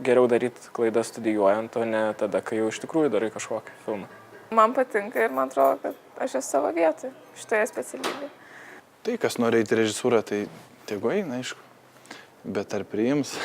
Geriau daryti klaidas studijuojant, o ne tada, kai jau iš tikrųjų darai kažkokį filmą. Man patinka ir man atrodo, kad aš esu savo vietoje šitoje specialybėje. Tai, kas nori eiti režisūrą, tai tegu eina, aišku. Bet ar priims?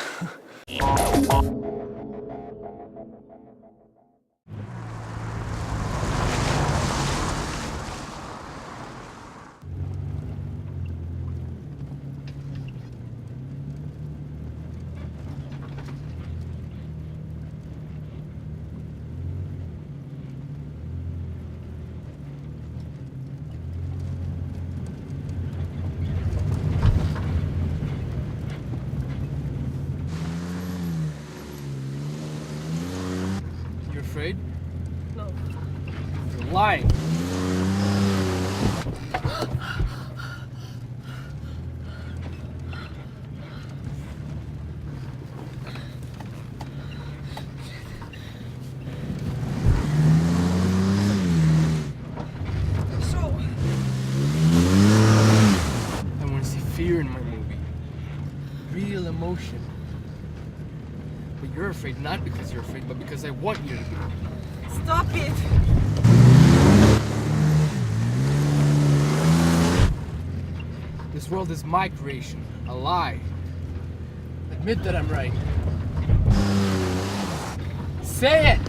You're afraid? No. You're lying. I want to see fear in my movie. Real emotion. But you're afraid not because you're afraid, but because I want you to be. Stop it! This world is my creation, a lie. Admit that I'm right. Say it!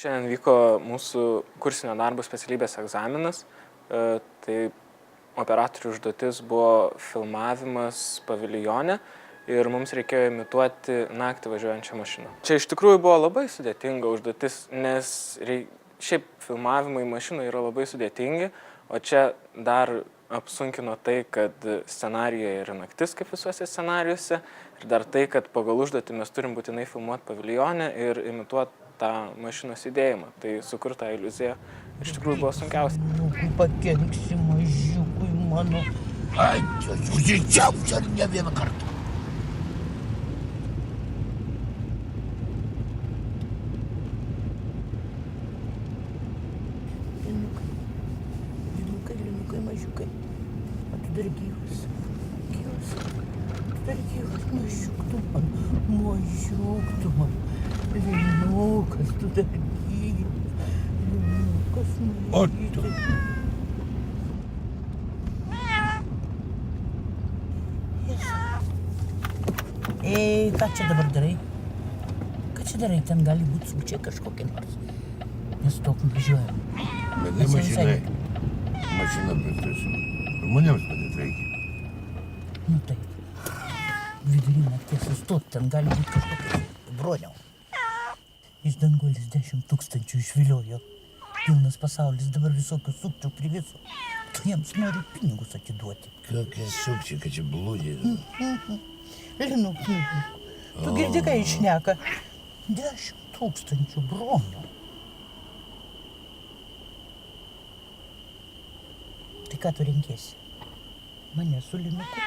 Šiandien vyko mūsų kursinio darbo specialybės egzaminas. Tai operatorių užduotis buvo filmavimas paviljone ir mums reikėjo imituoti naktį važiuojančią mašiną. Čia iš tikrųjų buvo labai sudėtinga užduotis, nes šiaip filmavimai mašinoje yra labai sudėtingi, o čia dar apsunkino tai, kad scenarijoje yra naktis, kaip visuose scenarijuose, ir dar tai, kad pagal užduotį mes turim būtinai filmuoti paviljone ir imituoti tą mašinos judėjimą. Tai sukurta iliuzija iš tikrųjų buvo sunkiausia. Pakenksi mažiukui mano. Ai, užsičiaups ar ne vieną kartą. Linukai, mažiukai. O tu dar gyvas. Tu dar gyvas, mažiuk tu man. Mažiuk tu man. Linukas, tu dar gyvas. Linukas, mažiukai. O tu. Ką čia dabar darai? Ką čia darai? Ten gali būti sukčiai kažkokie nors. Nestok važiuojam. Bet tai mašina pirtis. Žmonėms padėt reikia. Nu taip. Vidury nakties sustot, ten gali būti kažkokie broniau. Iš danguolis 10 000 išviliojo. Pilnas pasaulis, dabar visokių sukčių priviso. Tu jiems nori pinigus atiduoti. Kokie sukčiai, kad čia blūdė. Linuk, tu girdi, ką jis šneka? 10 000 bronių. Tai ką tu renkiesi? Mane su Linuku?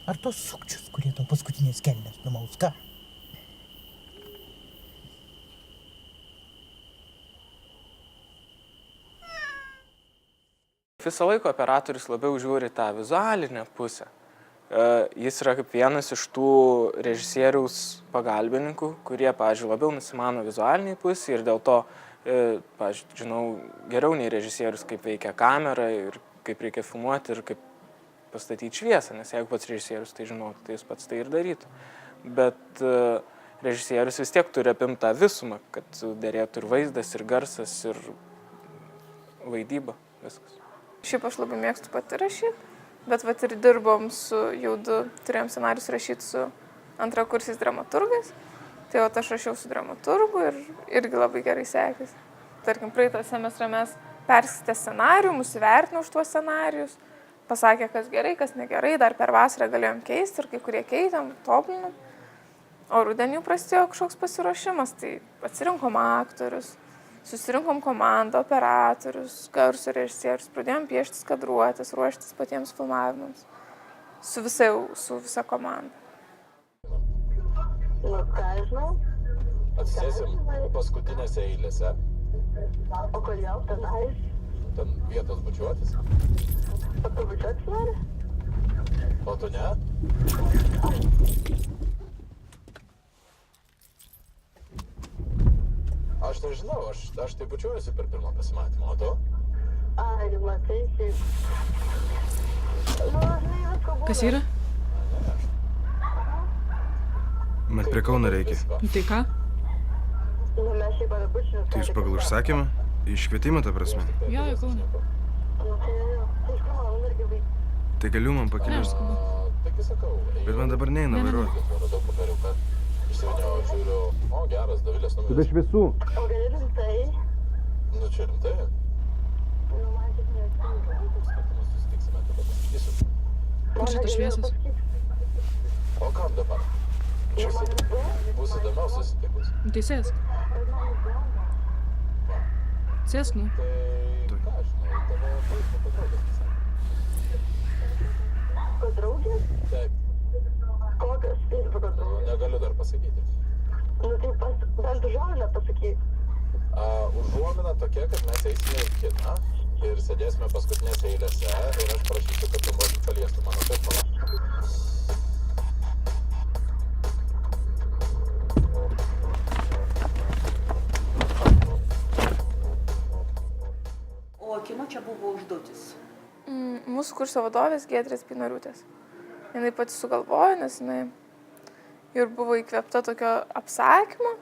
Ar tos sukčius, kurie tau paskutinės kelnes numaus, ką? Visą laiką operatorius labiau žiūri tą vizualinę pusę. Jis yra kaip vienas iš tų režisieriaus pagalbininkų, kurie, pavyzdžiui, labiau nusimano vizualiniai pusė ir dėl to, pavyzdžiui, žinau geriau nei režisierius, kaip veikia kamera ir kaip reikia filmuoti ir kaip pastatyti šviesą, nes jeigu pats režisierius tai žinotų, tai jis pats tai ir darytų. Bet režisierius vis tiek turi apimti tą visumą, kad derėtų ir vaizdas, ir garsas, ir vaidyba, viskas. Šiaip aš labai mėgstu pati rašyti. Bet vat ir dirbom su Jaudu, turėjom scenarius rašyti su antrakursiais dramaturgais. Tai jau aš rašiau su dramaturgu ir irgi labai gerai sekėsi. Tarkim, praeitą semestrą mes perskaitę scenarijų, mus įvertino už tuos scenarijus, pasakė, kas gerai, kas negerai, dar per vasarą galėjom keisti ir kai kurie keitėm, tobulinom. O rudenį prasidėjo kažkoks pasiruošimas, tai atsirinkom aktorius, susirinkom komandą, operatorius, garso režisierius, pradėjom pieštis kadruotis, ruoštis patiems filmavimams su visa komanda. Nu, ką žinau? Atsisėsim paskutinėse eilėse. O kodėl tenai? Ten vietos bučiuotis. O tu bučiuotis nori? O tu ne? Aš nežinau, aš tai bučiuojuosi per pirmą pasimatymą, o tu? Ai, matai, taip. Nu, žinai, visko būna. Kas yra? Mat prie Kauno reikia. Tai ką? Nu, mes šiaip apie bučinius. Tai jūs pagal užsakymą? Iškvietimą, ta prasme? Jo, į Kauną. Nu, tai iš kur man irgi vaikai. Tai galiu man Ne, aš pakeliauti. skubu. Taigi sakau. Bet man dabar neina vairuoti. Radau popieriuką. Išsivyniau, žiūriu. O, geras, Dovilės numeris. šviesų. O gali rimtai? Nu, čia rimtai. Nu, man tik neatsinka. Skirtumus susitiksime, tada pasakysiu. Kur čia tos šviesos? O kam dabar? Bus įdomiau susitikus. Tai sėsk. Sėsk, nu. Tai ką aš žinau, tavo Facebook'o draugas visai. Ko draugės? Taip, Kokios Facebook'o draugės? negaliu dar pasakyti. Nu, tai bent užuominą pasakyk. Užuomina tokia, kad mes eisime į kiną ir sėdėsime paskutinėse eilėse ir aš prašysiu, kad tu paliestų mano telefoną. O kieno čia buvo užduotis? Mūsų kurso vadovės Giedrės Pinariūtės. Jinai pati sugalvojo, nes jinai ir buvo įkvėpta tokio apsakymo,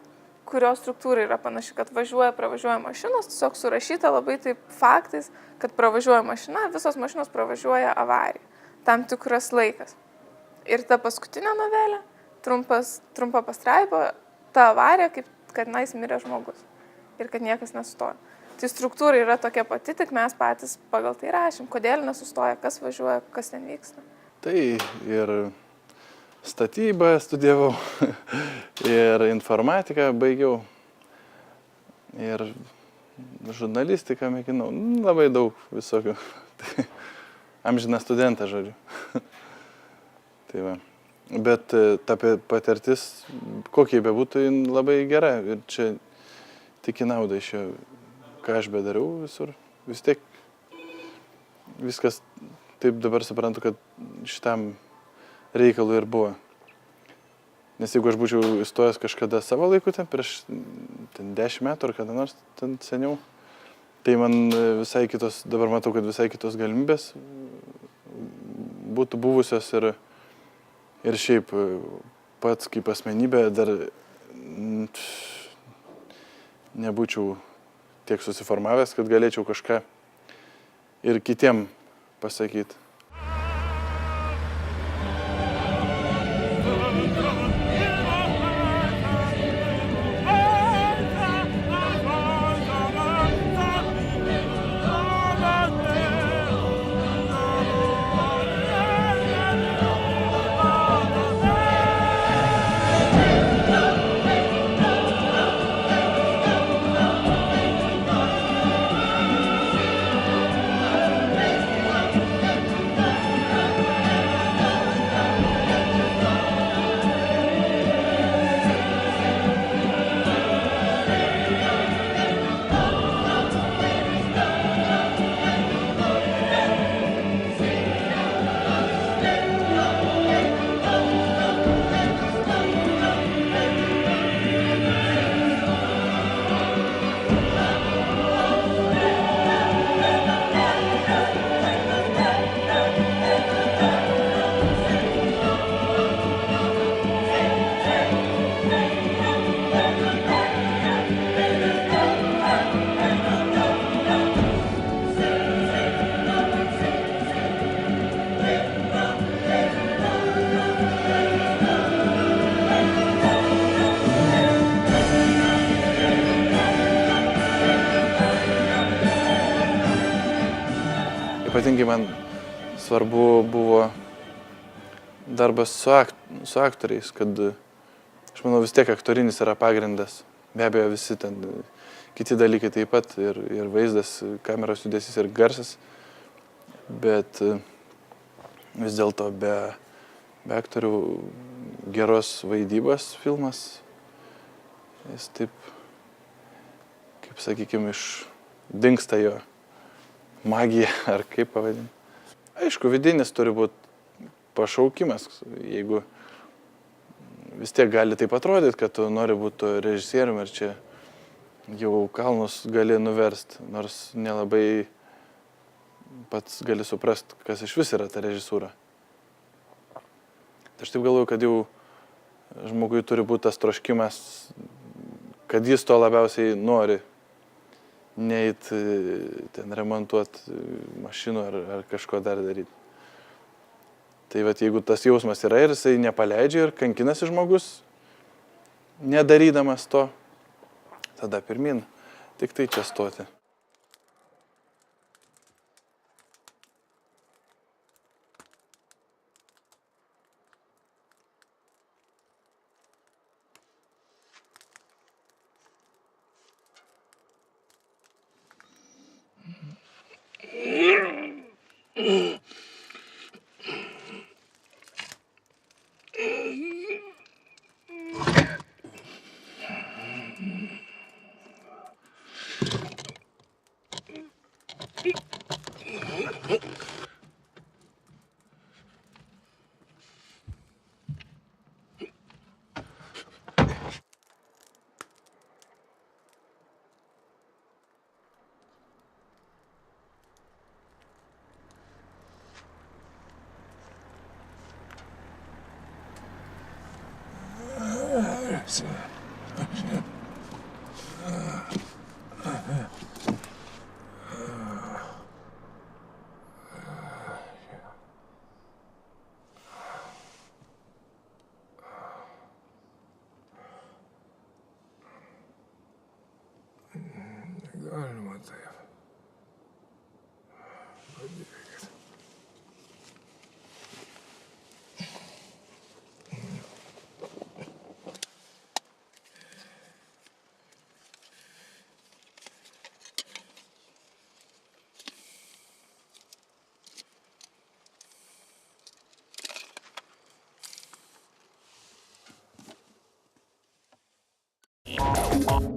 kurio struktūra yra panaši, kad pravažiuoja mašinos, tiesiog surašyta labai taip faktais, kad pravažiuoja mašina, visos mašinos pravažiuoja avariją. Tam tikras laikas. Ir ta paskutinė novelė, trumpa pastraipa, ta avarija, kaip kad nais mirė žmogus. Ir kad niekas nesustoja. Tai struktūra yra tokia pati, tik mes patys pagal tai rašym, kodėl nesustoja, kas važiuoja, kas ten vyksta. Tai ir statybą studijavau, ir informatiką baigiau, ir žurnalistiką mėginau, labai daug visokių. Tai amžina studentą, žodžiu. Tai va. Bet ta patirtis, kokie bebūtų, labai gera. Ir čia tik į naudą išėjo, ką aš bedariau visur. Vis tiek viskas taip dabar suprantu, kad šitam reikalui ir buvo. Nes jeigu aš būčiau įstojęs kažkada savo laiku, ten prieš 10 metų ar kada nors ten seniau, tai man visai kitos, dabar matau, kad visai kitos galimybės būtų buvusios ir šiaip pats kaip asmenybė dar nebūčiau tiek susiformavęs, kad galėčiau kažką ir kitiem pasakyti. Ypatingai man svarbu buvo darbas su aktoriais, kad aš manau vis tiek aktorinis yra pagrindas. Be abejo visi ten kiti dalykai taip pat ir vaizdas, kameros judesys ir garsas. Bet vis dėlto be aktorių geros vaidybos filmas, jis taip, kaip sakykime, dingsta jo magija, ar kaip pavadinti. Aišku, vidinis turi būti pašaukimas, jeigu vis tiek gali taip atrodyti, kad tu nori būti režisieriumi ir čia jau kalnus gali nuverst, nors nelabai pats gali suprast, kas iš vis yra ta režisūra. Aš taip galvoju, kad jau žmogui turi būti tas troškimas, kad jis to labiausiai nori, neit ten remontuoti mašinų ar kažko dar daryti. Tai vat, jeigu tas jausmas yra ir jisai nepaleidžia ir kankinasi žmogus, nedarydamas to, tada pirmin, tik tai čia stoti. Galima taip. Padėkit.